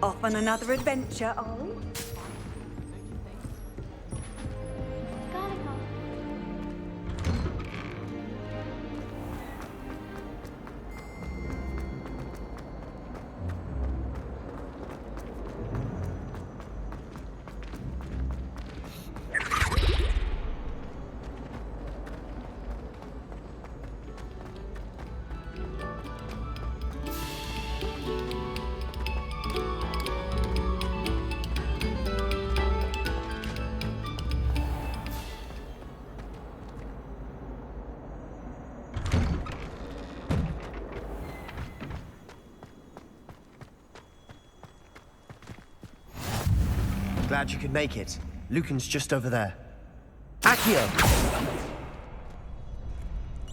Off on another adventure, are we? Glad you could make it. Lucan's just over there. Accio!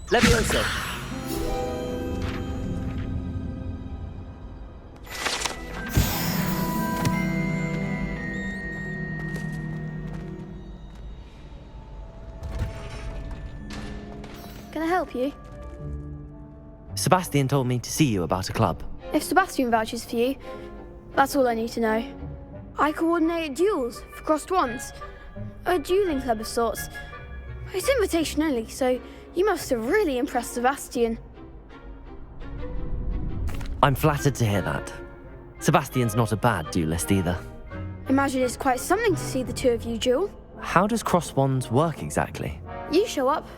Levioso! Can I help you? Sebastian told me to see you about a club. If Sebastian vouches for you, that's all I need to know. I coordinate duels for crossed wands. A dueling club of sorts. It's invitation only, so you must have really impressed Sebastian. I'm flattered to hear that. Sebastian's not a bad duelist either. Imagine it's quite something to see the two of you duel. How does cross wands work exactly? You show up,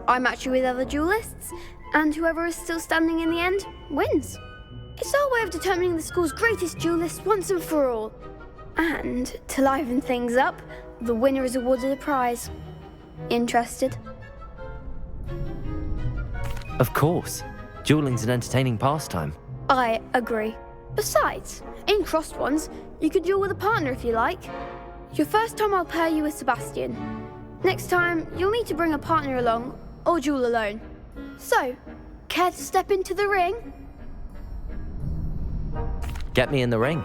I match you with other duelists, and whoever is still standing in the end wins. It's our way of determining the school's greatest duelist once and for all. And to liven things up, the winner is awarded a prize. Interested? Of course. Dueling's an entertaining pastime. I agree. Besides, in crossed ones, you could duel with a partner if you like. Your first time I'll pair you with Sebastian. Next time, you'll need to bring a partner along, or duel alone. So, care to step into the ring? Get me in the ring.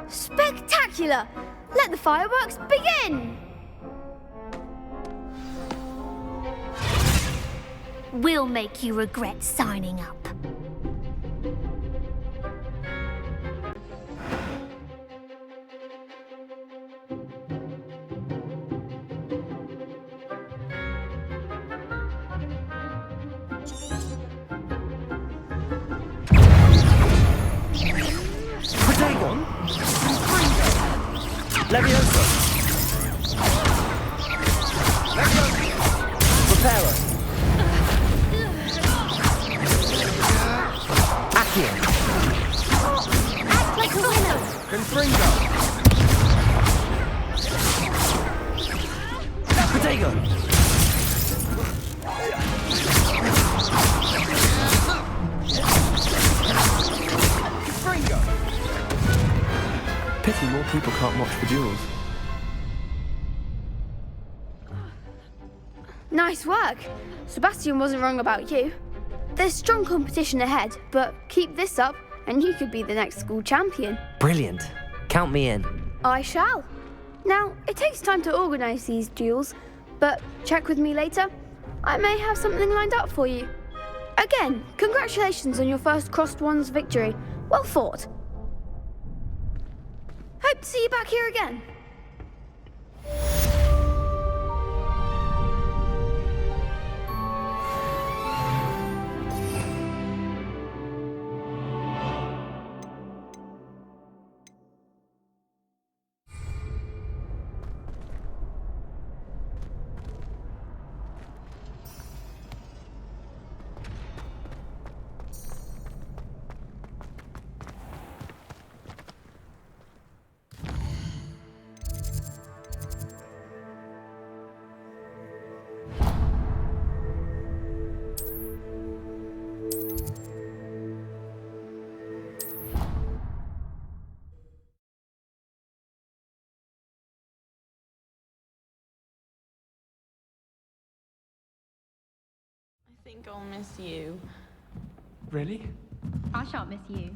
Spectacular! Let the fireworks begin! We'll make you regret signing up. Levioso! Levioso! Preparo! Accio! Act like a winner! Confringo! Protego! Confringo! Pity more people can't watch the duels. Nice work. Sebastian wasn't wrong about you. There's strong competition ahead, but keep this up and you could be the next school champion. Brilliant. Count me in. I shall. Now, it takes time to organise these duels, but check with me later. I may have something lined up for you. Again, congratulations on your first crossed wands victory. Well fought. Hope to see you back here again. think I'll miss you. Really? I shan't miss you.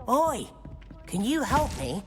Oi! Can you help me?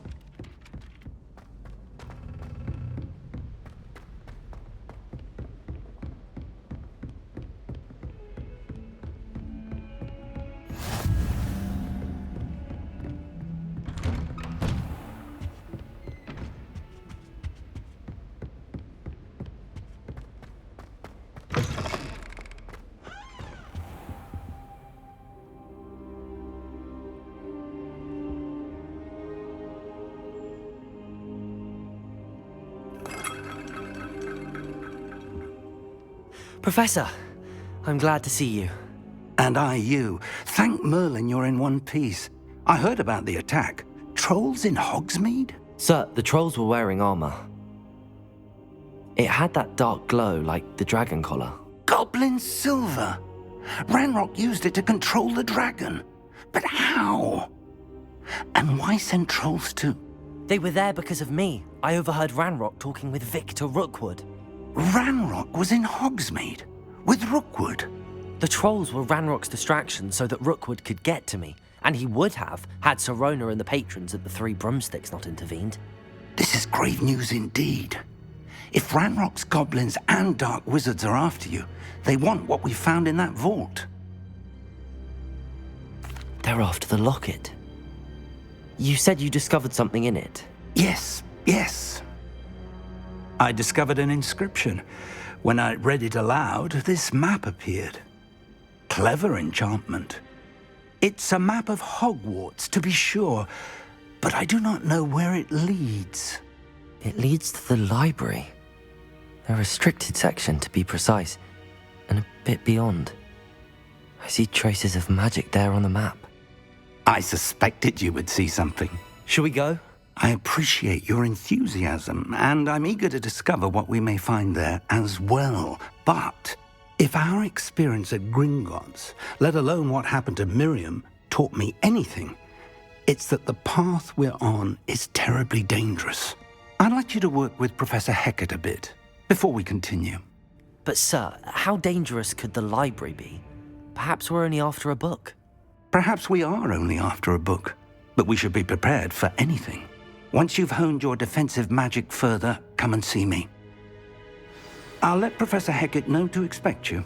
Professor, I'm glad to see you. And I you. Thank Merlin you're in one piece. I heard about the attack. Trolls in Hogsmeade? Sir, the trolls were wearing armor. It had that dark glow like the dragon collar. Goblin silver. Ranrok used it to control the dragon. But how? And why send trolls too? They were there because of me. I overheard Ranrok talking with Victor Rookwood. Ranrok was in Hogsmeade with Rookwood. The trolls were Ranrock's distraction so that Rookwood could get to me, and he would have had Sirona and the patrons at the Three Broomsticks not intervened. This is grave news indeed. If Ranrock's goblins and dark wizards are after you, they want what we found in that vault. They're after the locket. You said you discovered something in it. Yes. I discovered an inscription. When I read it aloud, this map appeared. Clever enchantment. It's a map of Hogwarts, to be sure, but I do not know where it leads. It leads to the library. A restricted section, to be precise, and a bit beyond. I see traces of magic there on the map. I suspected you would see something. Shall we go? I appreciate your enthusiasm, and I'm eager to discover what we may find there as well. But if our experience at Gringotts, let alone what happened to Miriam, taught me anything, it's that the path we're on is terribly dangerous. I'd like you to work with Professor Hecat a bit before we continue. But sir, how dangerous could the library be? Perhaps we're only after a book. Perhaps we are only after a book, but we should be prepared for anything. Once you've honed your defensive magic further, come and see me. I'll let Professor Hecat know to expect you.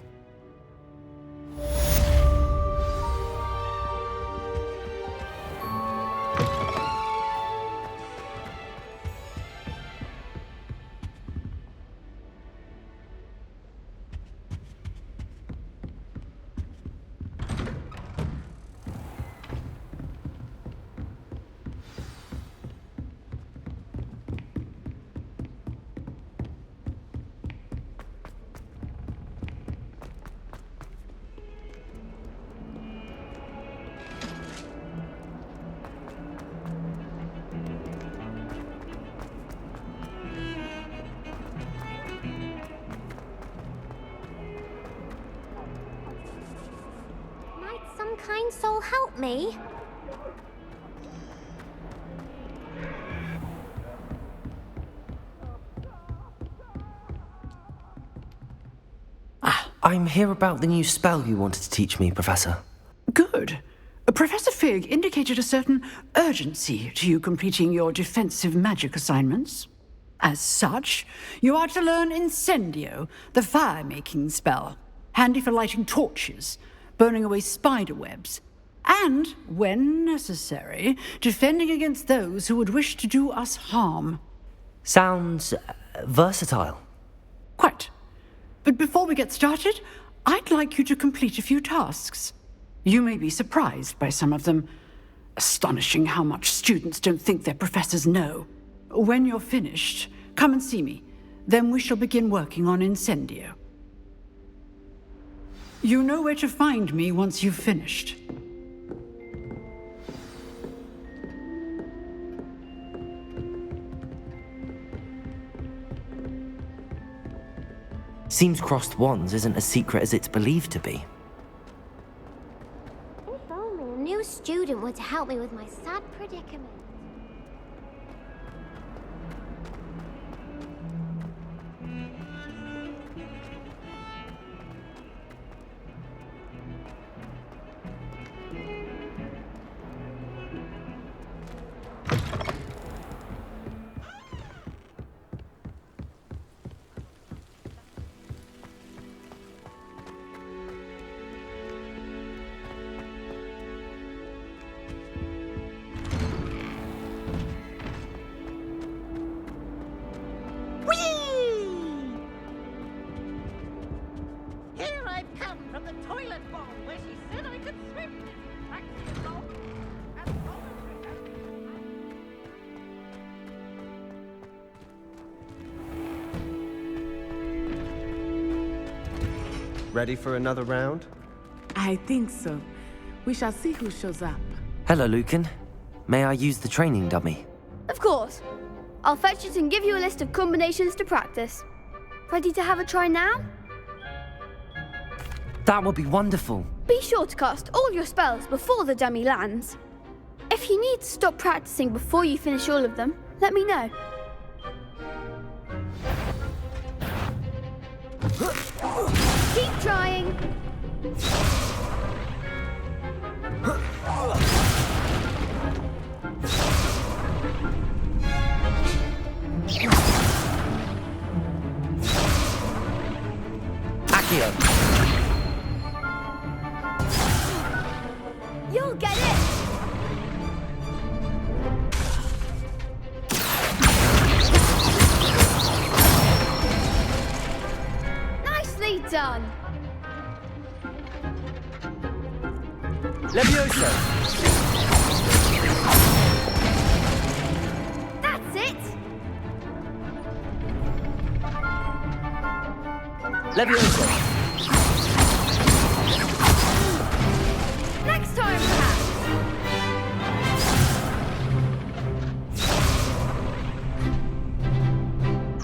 Some kind soul help me? I'm here about the new spell you wanted to teach me, Professor. Good. Professor Fig indicated a certain urgency to you completing your defensive magic assignments. As such, you are to learn Incendio, the fire-making spell, handy for lighting torches, burning away spider webs, and, when necessary, defending against those who would wish to do us harm. Sounds versatile. Quite. But before we get started, I'd like you to complete a few tasks. You may be surprised by some of them. Astonishing how much students don't think their professors know. When you're finished, come and see me. Then we shall begin working on Incendio. You know where to find me once you've finished. Seems crossed wands isn't as secret as it's believed to be. If only a new student were to help me with my sad predicament. Ready for another round? I think so. We shall see who shows up. Hello, Lucan. May I use the training dummy? Of course. I'll fetch it and give you a list of combinations to practice. Ready to have a try now? That would be wonderful. Be sure to cast all your spells before the dummy lands. If you need to stop practicing before you finish all of them, let me know. Keep trying. Accio. You'll get it. Nicely done. Levioso! That's it. Levioso! Next time, perhaps.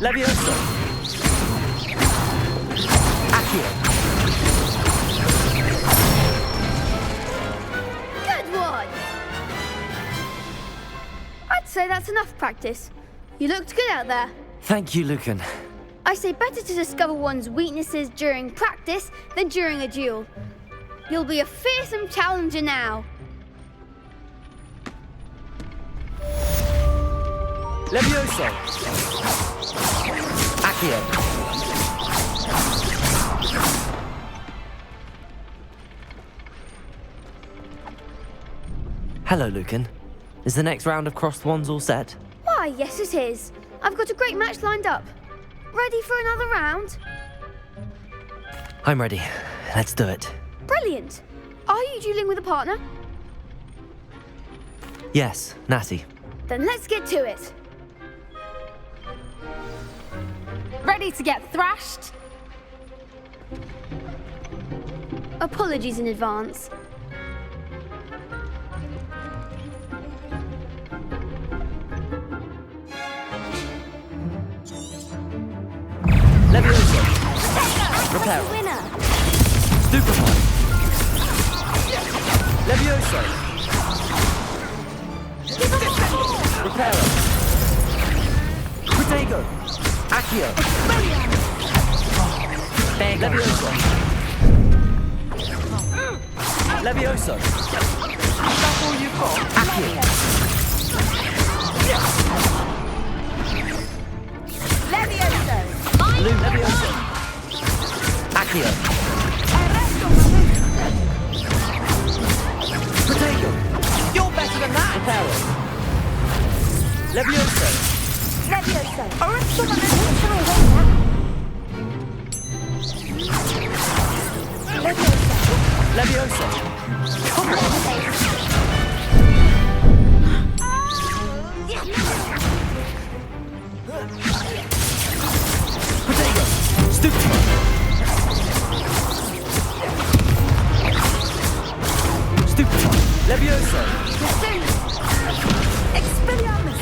Levioso! Accio! Good one. I'd say that's enough practice. You looked good out there. Thank you, Lucan. I say better to discover one's weaknesses during practice than during a duel. You'll be a fearsome challenger now. Levioso! Accio! Hello, Lucan. Is the next round of crossed wands all set? Why, yes it is. I've got a great match lined up. Ready for another round? I'm ready. Let's do it. Brilliant. Are you dueling with a partner? Yes, Natty. Then let's get to it. Ready to get thrashed? Apologies in advance. Levioso! Reparo! Winner. Stupefy! Levioso! Reparo! Protego! Accio! Levioso! Levioso! That's all you've got? Accio! Levioso. Levioso! Accio! Protego! You're better than that! Reparo! Levioso! Levioso. Levioso! Come on! Protego! Stupid! Stupid! Levioso! Expelliarmus.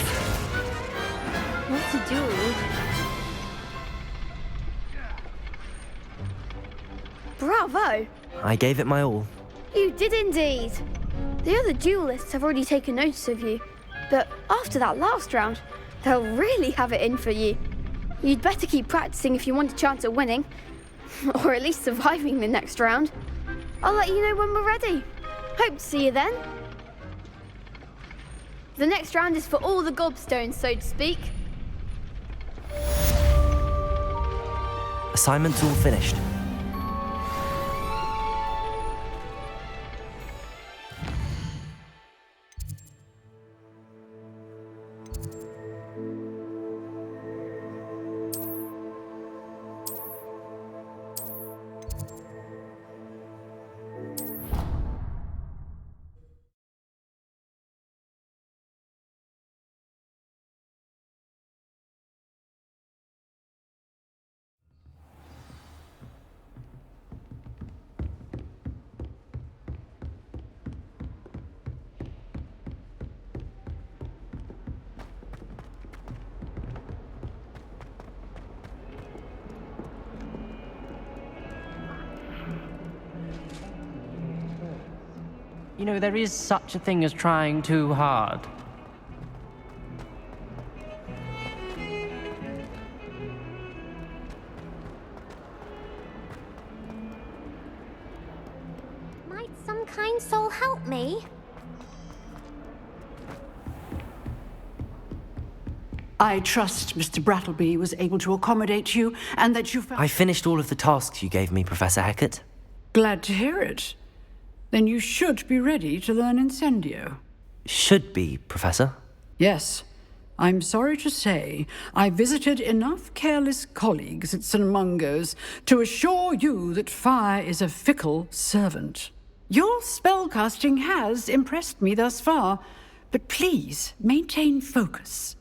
What to do? Bravo! I gave it my all. You did indeed. The other duelists have already taken notice of you, but after that last round, they'll really have it in for you. You'd better keep practicing if you want a chance at winning, or at least surviving the next round. I'll let you know when we're ready. Hope to see you then. The next round is for all the gobstones, so to speak. Assignment's all finished. You know, there is such a thing as trying too hard. Might some kind soul help me? I trust Mr. Brattleby was able to accommodate you and that you found... I finished all of the tasks you gave me, Professor Hecat. Glad to hear it. Then you should be ready to learn Incendio. Should be, Professor. Yes. I'm sorry to say, I visited enough careless colleagues at St. Mungo's to assure you that fire is a fickle servant. Your spellcasting has impressed me thus far, but please maintain focus.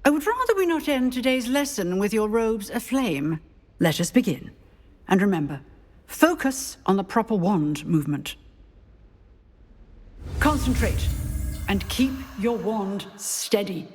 I would rather we not end today's lesson with your robes aflame. Let us begin. And remember, focus on the proper wand movement. Concentrate, and keep your wand steady.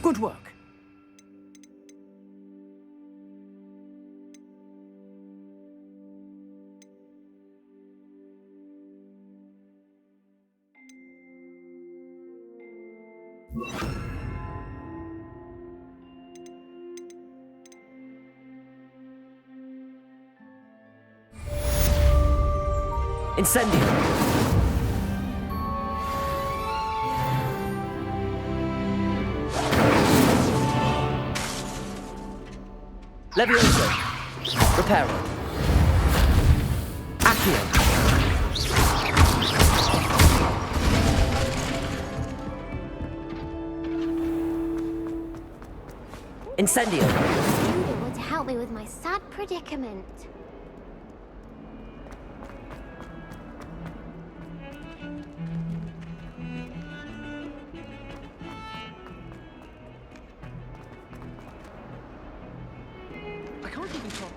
Good work. Incendio! Levioso. Reparo. Accio. Incendio. You want to help me with my sad predicament. I can't even talk.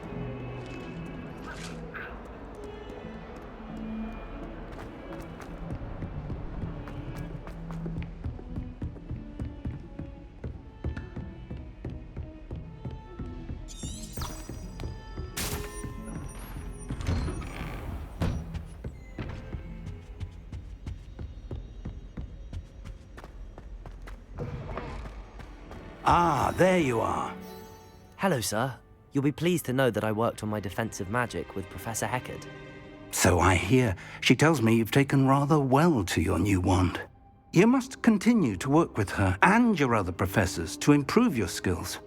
Ah, there you are. Hello, sir. You'll be pleased to know that I worked on my defensive magic with Professor Hecat. So I hear. She tells me you've taken rather well to your new wand. You must continue to work with her and your other professors to improve your skills.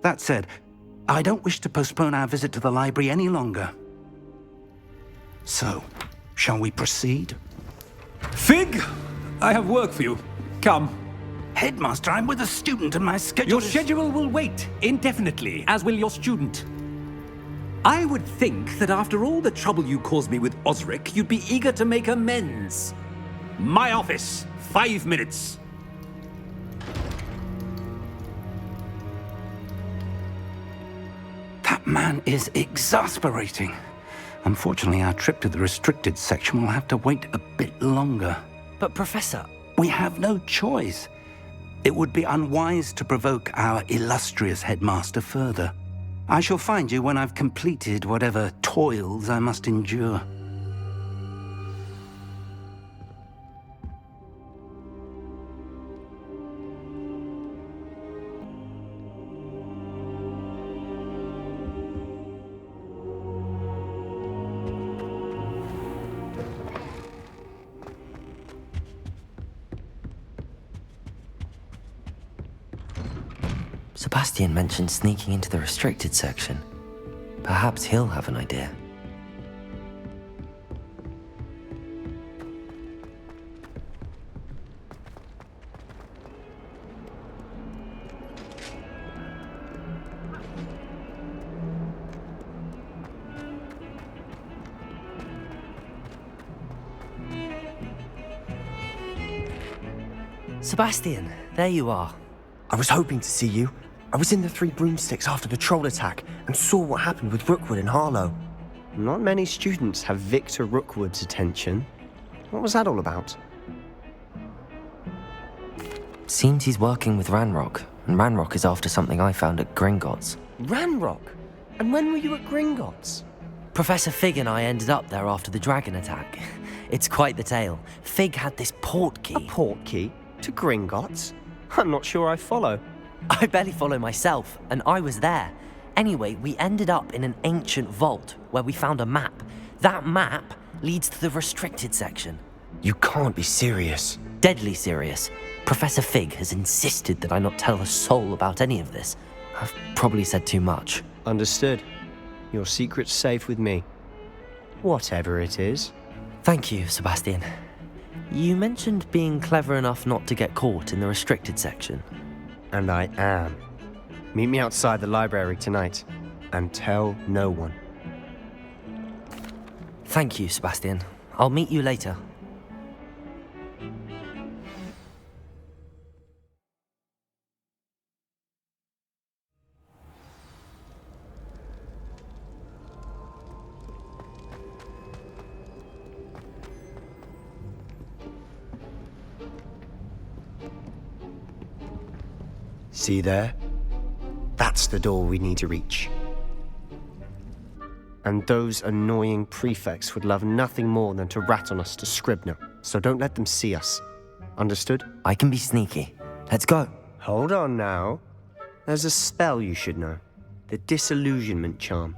That said, I don't wish to postpone our visit to the library any longer. So, shall we proceed? Fig, I have work for you. Come. Headmaster, I'm with a student and my schedule Your is... schedule will wait indefinitely, as will your student. I would think that after all the trouble you caused me with Osric, you'd be eager to make amends. My office, 5 minutes. That man is exasperating. Unfortunately, our trip to the restricted section will have to wait a bit longer. But, Professor... We have no choice. It would be unwise to provoke our illustrious headmaster further. I shall find you when I've completed whatever toils I must endure. Sebastian mentioned sneaking into the restricted section. Perhaps he'll have an idea. Sebastian, there you are. I was hoping to see you. I was in the Three Broomsticks after the troll attack and saw what happened with Rookwood and Harlow. Not many students have Victor Rookwood's attention. What was that all about? Seems he's working with Ranrok, and Ranrok is after something I found at Gringotts. Ranrok? And when were you at Gringotts? Professor Fig and I ended up there after the dragon attack. It's quite the tale. Fig had this port key. A port key? To Gringotts? I'm not sure I follow. I barely follow myself, and I was there. Anyway, we ended up in an ancient vault where we found a map. That map leads to the restricted section. You can't be serious. Deadly serious. Professor Fig has insisted that I not tell a soul about any of this. I've probably said too much. Understood. Your secret's safe with me. Whatever it is. Thank you, Sebastian. You mentioned being clever enough not to get caught in the restricted section. And I am. Meet me outside the library tonight, and tell no one. Thank you, Sebastian. I'll meet you later. See there? That's the door we need to reach. And those annoying prefects would love nothing more than to rat on us to Scribner, so don't let them see us. Understood? I can be sneaky. Let's go. Hold on now. There's a spell you should know. The Disillusionment Charm.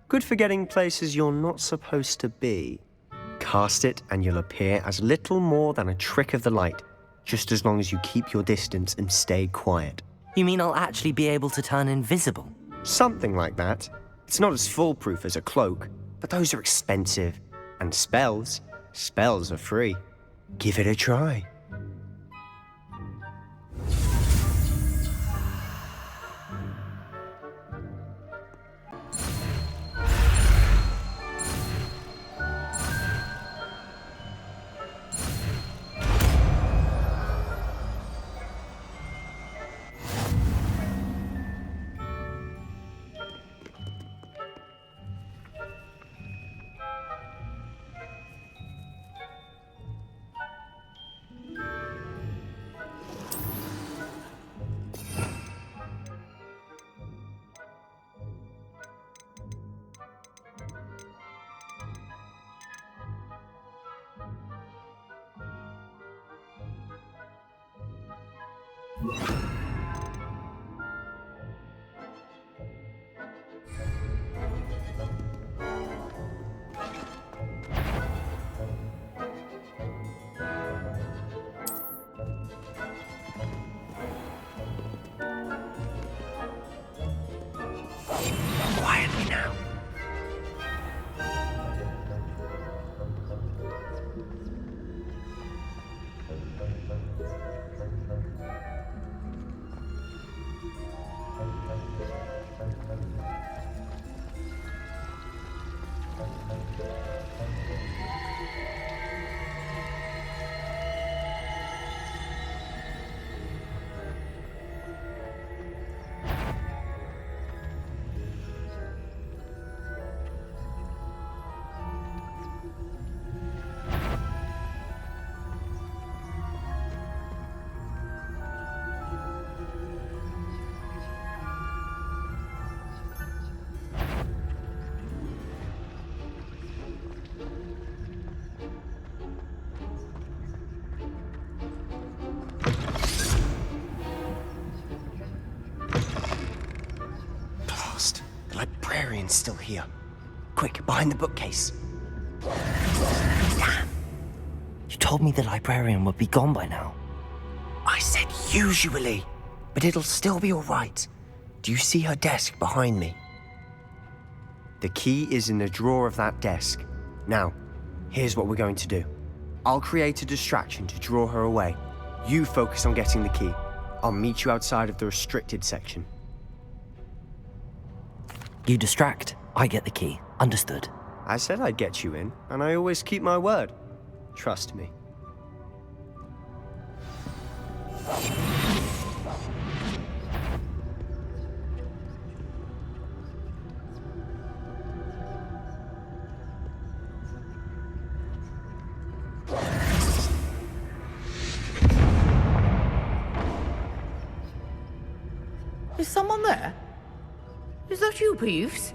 Good for getting places you're not supposed to be. Cast it and you'll appear as little more than a trick of the light, just as long as you keep your distance and stay quiet. You mean I'll actually be able to turn invisible? Something like that. It's not as foolproof as a cloak, but those are expensive. And spells are free. Give it a try. Quietly now. The librarian's still here. Quick, behind the bookcase. Damn. You told me the librarian would be gone by now. I said usually, but it'll still be all right. Do you see her desk behind me? The key is in the drawer of that desk. Now, here's what we're going to do. I'll create a distraction to draw her away. You focus on getting the key. I'll meet you outside of the restricted section. You distract, I get the key. Understood. I said I'd get you in, and I always keep my word. Trust me. Is someone there? Is that you, Peeves?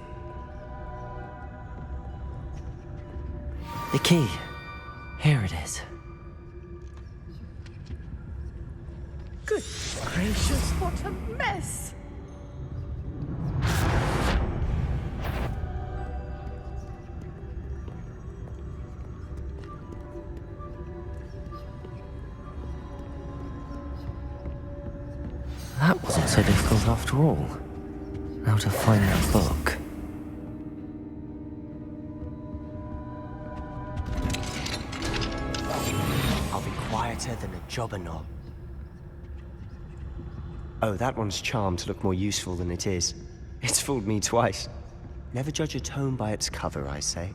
The key. Here it is. Good gracious, what a mess! That wasn't so difficult after all. Now to find that book. I'll be quieter than a jobberknoll. Oh, that one's charmed to look more useful than it is. It's fooled me twice. Never judge a tome by its cover, I say.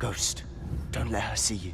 Ghost, don't let her see you.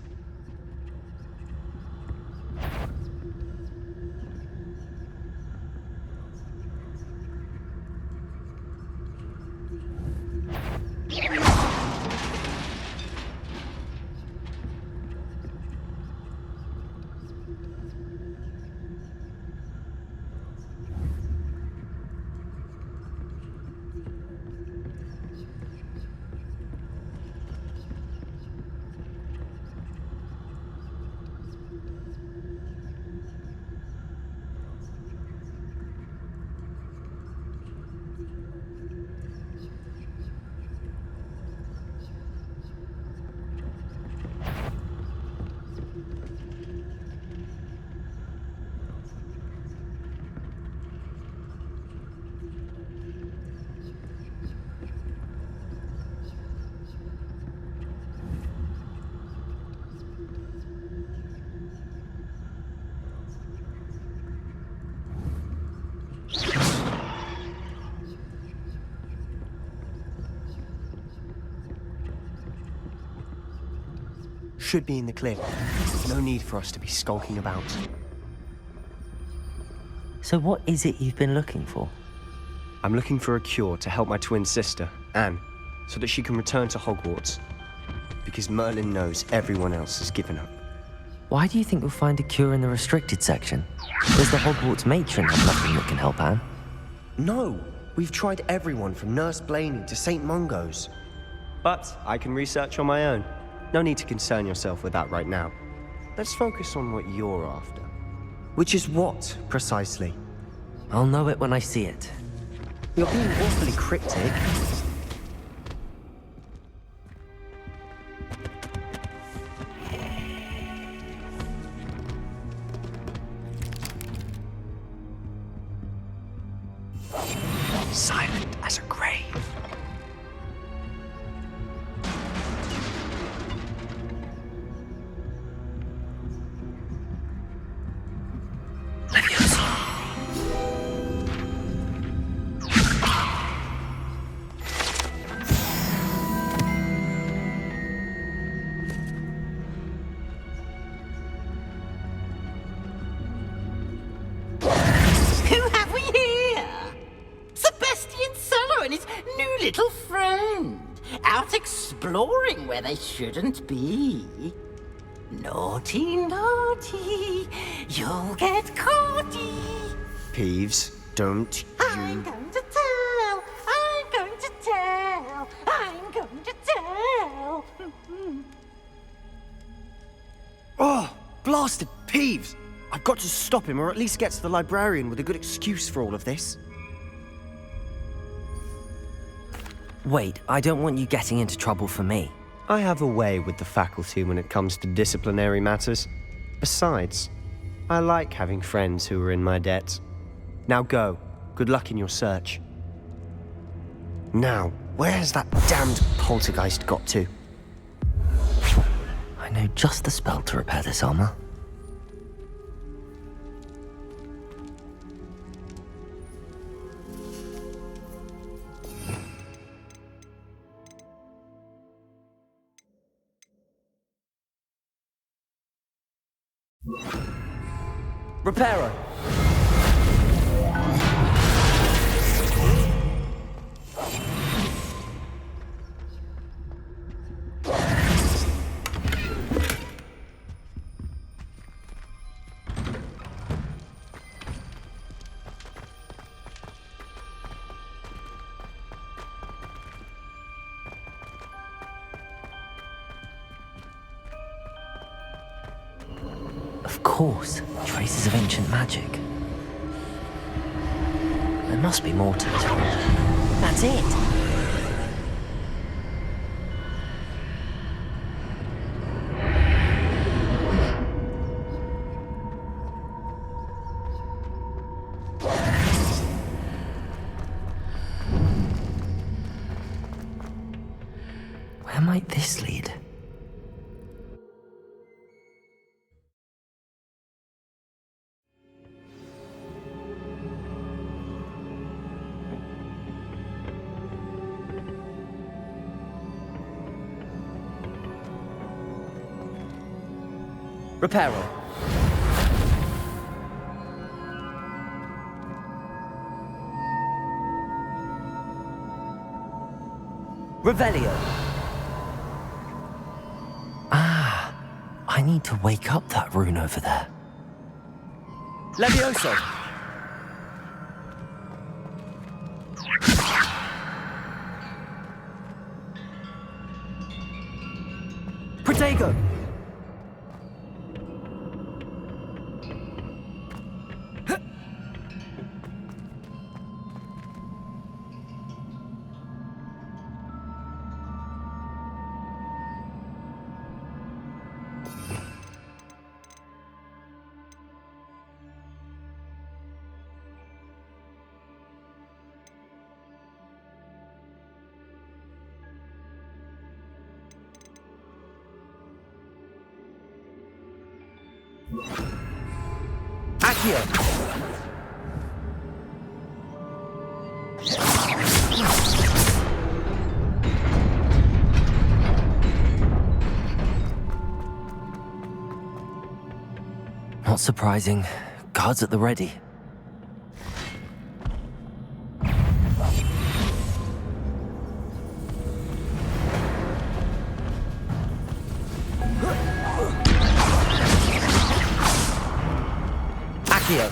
Should be in the cliff. No need for us to be skulking about. So what is it you've been looking for? I'm looking for a cure to help my twin sister, Anne, so that she can return to Hogwarts. Because Merlin knows everyone else has given up. Why do you think you'll find a cure in the restricted section? Does the Hogwarts matron have nothing that can help Anne? No! We've tried everyone from Nurse Blaney to St. Mungo's. But I can research on my own. No need to concern yourself with that right now. Let's focus on what you're after. Which is what, precisely? I'll know it when I see it. You're being awfully cryptic. Silent as a grave. Exploring where they shouldn't be. Naughty, naughty, you'll get caughty. Peeves, don't you... I'm going to tell, I'm going to tell, I'm going to tell. Oh, blasted Peeves! I've got to stop him, or at least get to the librarian with a good excuse for all of this. Wait, I don't want you getting into trouble for me. I have a way with the faculty when it comes to disciplinary matters. Besides, I like having friends who are in my debt. Now go. Good luck in your search. Now, where has that damned poltergeist got to? I know just the spell to repair this armor. Repairer! Of course, traces of ancient magic. There must be more to it. That's it! Where might this lead? Repairer. Revelio. Ah, I need to wake up that rune over there. Levioso. Protego. Accio. Not surprising. Guards at the ready. Accio.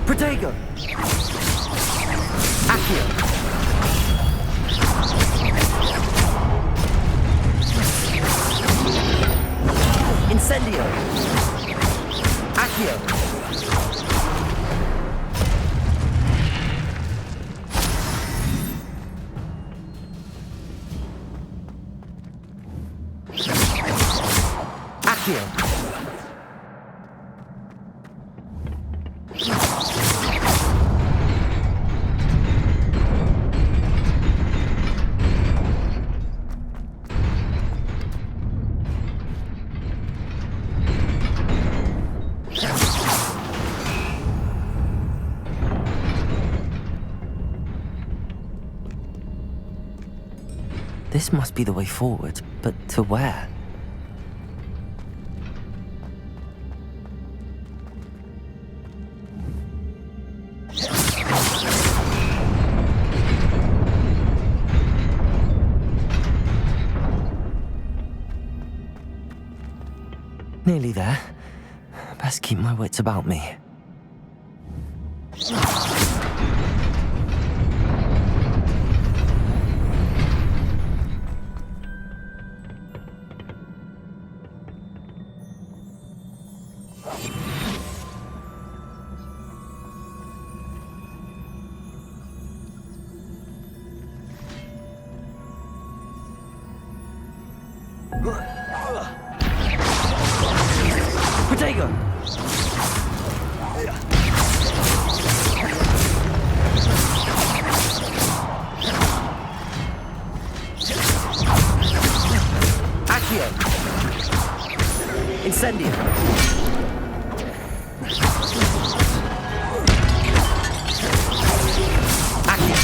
Protego. Accio. Incendio. Accio. Accio. This must be the way forward, but to where? Nearly there. Best keep my wits about me. Protego! Accio! Incendio! Accio!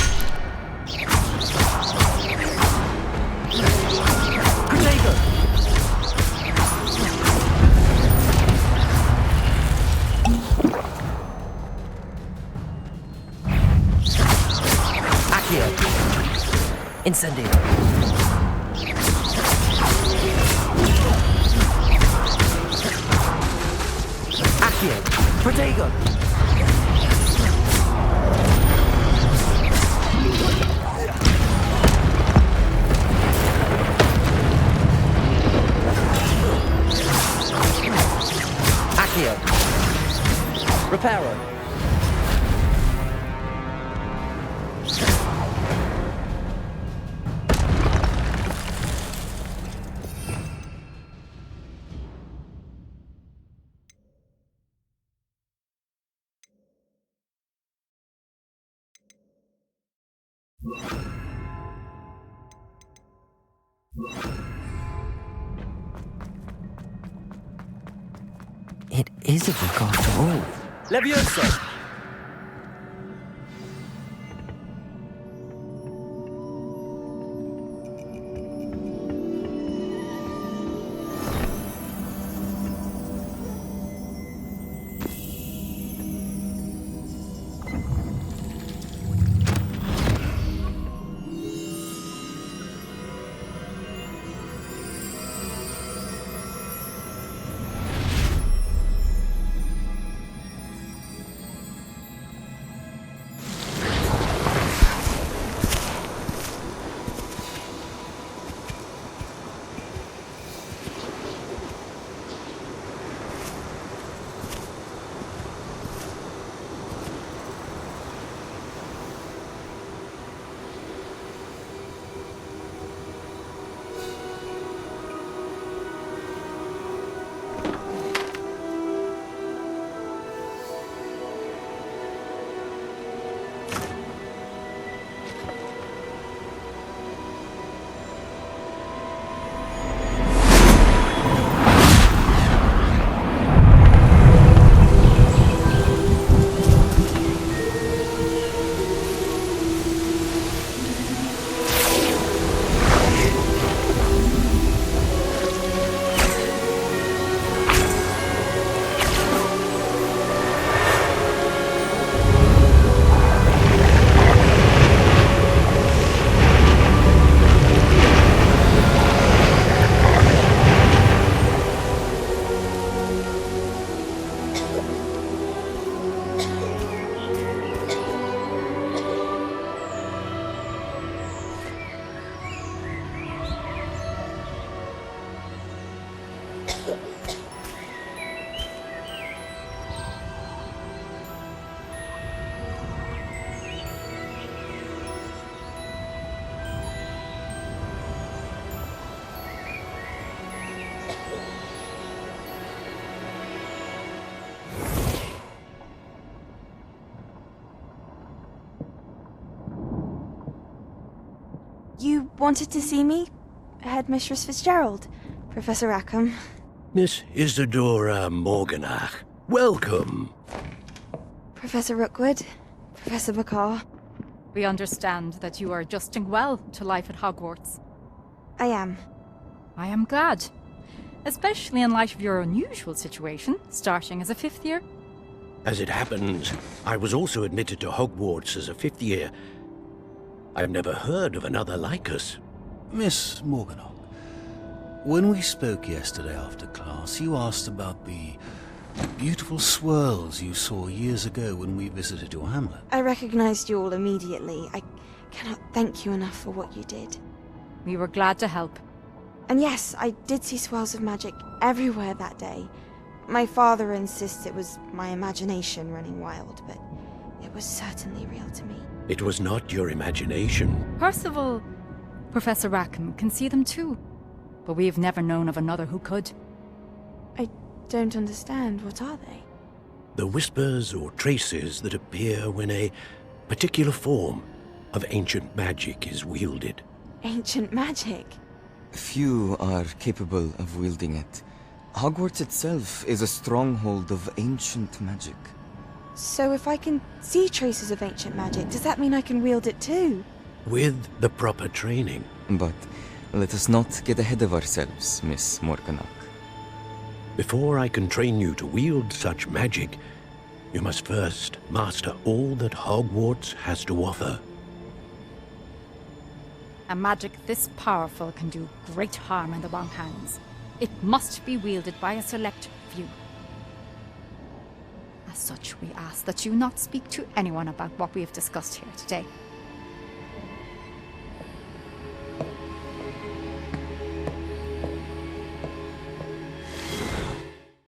Protego! Accio! Incendio! Accio! Protego! Accio! Reparo! It is a book after all. Levioso! You wanted to see me? Headmistress Fitzgerald, Professor Rackham. Miss Isadora Morganach, welcome. Professor Rookwood, Professor Bacar. We understand that you are adjusting well to life at Hogwarts. I am. I am glad. Especially in light of your unusual situation, starting as a 5th year. As it happens, I was also admitted to Hogwarts as a 5th year. I've never heard of another like us. Miss Morganach, When we spoke yesterday after class, you asked about the beautiful swirls you saw years ago when we visited your hamlet. I recognized you all immediately. I cannot thank you enough for what you did. We were glad to help. And yes, I did see swirls of magic everywhere that day. My father insists it was my imagination running wild, but it was certainly real to me. It was not your imagination. Percival, Professor Rackham can see them too. But we have never known of another who could. I don't understand. What are they? The whispers or traces that appear when a particular form of ancient magic is wielded. Ancient magic? Few are capable of wielding it. Hogwarts itself is a stronghold of ancient magic. So if I can see traces of ancient magic, does that mean I can wield it too? With the proper training. But let us not get ahead of ourselves, Miss Morganach. Before I can train you to wield such magic, you must first master all that Hogwarts has to offer. A magic this powerful can do great harm in the wrong hands. It must be wielded by a select few. As such, we ask that you not speak to anyone about what we have discussed here today.